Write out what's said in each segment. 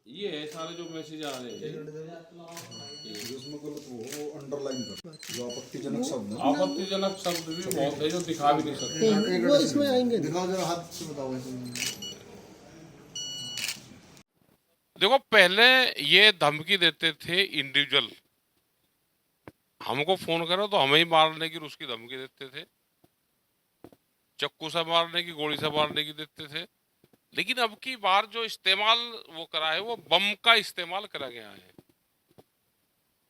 ये है सारे जो मैसेज आ रहे हैं जिसमें गलत वो अंडरलाइन कर जो आपत्तिजनक शब्द है। आपत्तिजनक शब्द भी बहुत है जो दिखा भी नहीं सकते। वो इसमें आएंगे। दिखाओ जरा हाथ से बताओ ऐसे। देखो पहले ये धमकी देते थे इंडिविजुअल, हमको फोन करो तो हमें ही मारने की उसकी धमकी देते थे, चक्कू से मारने की, गोली से मारने की देते थे। लेकिन अब की बार जो इस्तेमाल वो करा है वो बम का इस्तेमाल करा गया है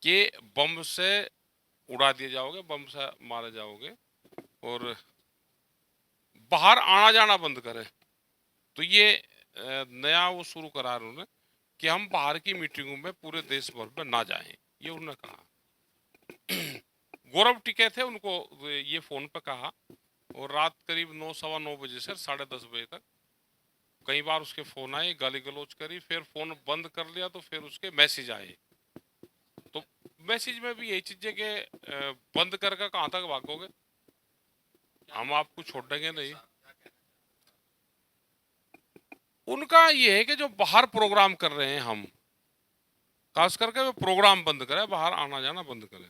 कि बम से उड़ा दिए जाओगे, बम से मारे जाओगे और बाहर आना जाना बंद करें। तो ये नया वो शुरू करा उन्होंने कि हम बाहर की मीटिंगों में पूरे देश भर में ना जाएं, ये उन्होंने कहा। गौरव टिके थे, उनको ये फोन पे कहा और रात करीब 9 सवा 9 बजे से 10:30 बजे तक कई बार उसके फोन आए, गाली गलौज करी, फिर फोन बंद कर लिया तो फिर उसके मैसेज आए। तो मैसेज में भी यही चीज है कि बंद करके कहां तक भागोगे, हम आपको छोड़ देंगे नहीं। उनका ये है कि जो बाहर प्रोग्राम कर रहे हैं हम, खास करके वो प्रोग्राम बंद करें, बाहर आना जाना बंद करें।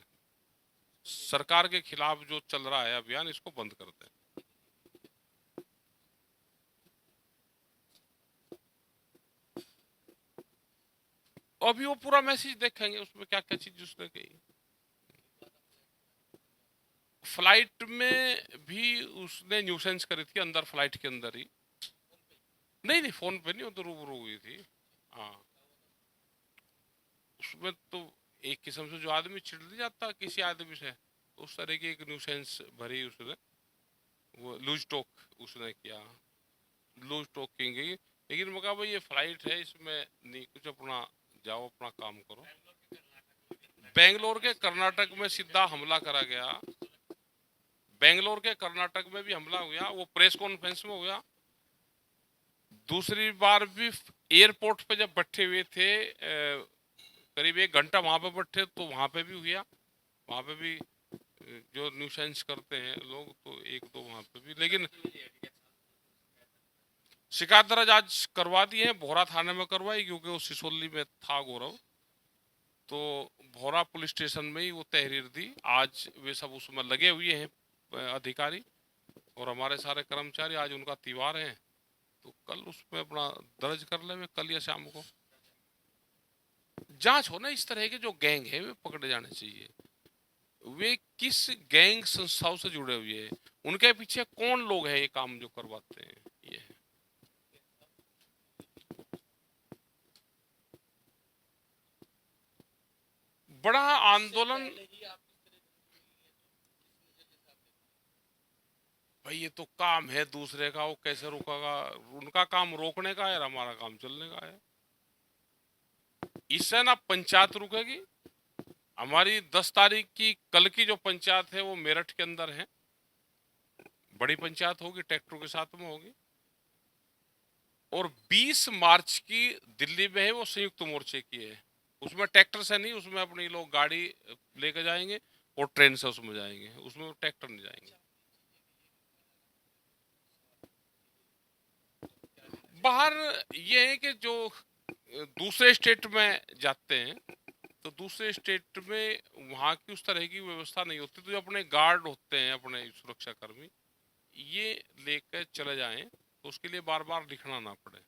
सरकार के खिलाफ जो चल रहा है अभियान, इसको बंद करते हैं। अभी वो पूरा मैसेज देखेंगे उसमें क्या क्या चीज उसने कही। फ्लाइट में भी उसने न्यूसेंस करी थी, अंदर फ्लाइट के अंदर ही। नहीं नहीं फोन पे नहीं, वो तो रूबरू हुई थी। हाँ, उसमें तो एक किस्म से जो आदमी चिढ़ जाता किसी आदमी से, तो उस तरह की एक न्यूसेंस भरी उसने, वो लूज टॉक उसने किया, लूज टॉकिंग की। लेकिन मैं कहा भाई ये फ्लाइट है, इसमें नहीं कुछ, अपना जाओ अपना काम करो। बेंगलोर के कर्नाटक में सीधा हमला करा गया, बेंगलोर के कर्नाटक में भी हमला हुआ, वो प्रेस कॉन्फ्रेंस में हुआ। दूसरी बार भी एयरपोर्ट पे जब बैठे हुए थे, करीब 1 घंटा वहां पे बैठे, तो वहां पे भी हुआ। वहां पे भी जो न्यूसेंस करते हैं लोग, तो 1-2 वहां पे भी। लेकिन शिकायत दर्ज आज करवा दी है, भोरा थाने में करवाई, क्योंकि वो सिसोली में था गौरव, तो भोरा पुलिस स्टेशन में ही वो तहरीर दी। आज वे सब उसमें लगे हुए हैं अधिकारी और हमारे सारे कर्मचारी, आज उनका त्योहार है, तो कल उसमें अपना दर्ज कर ले, कल या शाम को जांच हो ना। इस तरह के जो गैंग है वे पकड़े जाने चाहिए। वे किस गैंग संस्थाओं से जुड़े हुए हैं, उनके पीछे कौन लोग हैं ये काम जो करवाते हैं, ये है। बड़ा आंदोलन, भाई ये तो काम है दूसरे का, वो कैसे रोकेगा? उनका काम रोकने का है, हमारा काम चलने का है। इससे ना पंचायत रुकेगी। हमारी 10 तारीख की कल की जो पंचायत है वो मेरठ के अंदर है, बड़ी पंचायत होगी, ट्रैक्टर के साथ में होगी। और 20 मार्च की दिल्ली में है, वो संयुक्त मोर्चे की है। उसमें ट्रैक्टर से नहीं, उसमें अपनी लोग गाड़ी लेकर जाएंगे और ट्रेन से उसमें जाएंगे, उसमें ट्रैक्टर नहीं जाएंगे। बाहर ये है कि जो दूसरे स्टेट में जाते हैं, तो दूसरे स्टेट में वहां की उस तरह की व्यवस्था नहीं होती, तो जो अपने गार्ड होते हैं, अपने सुरक्षा कर्मी, ये लेकर चले जाएं तो उसके लिए बार बार लिखना ना पड़े।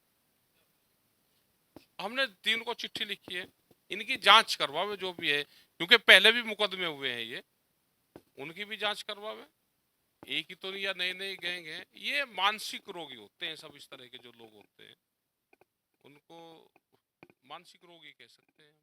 हमने 3 को चिट्ठी लिखी है, इनकी जांच करवावे जो भी है, क्योंकि पहले भी मुकदमे हुए हैं ये, उनकी भी जांच करवावे। एक ही तो नहीं, या नए नए गैंग हैं, ये मानसिक रोगी होते हैं सब। इस तरह के जो लोग होते हैं उनको मानसिक रोगी कह सकते हैं।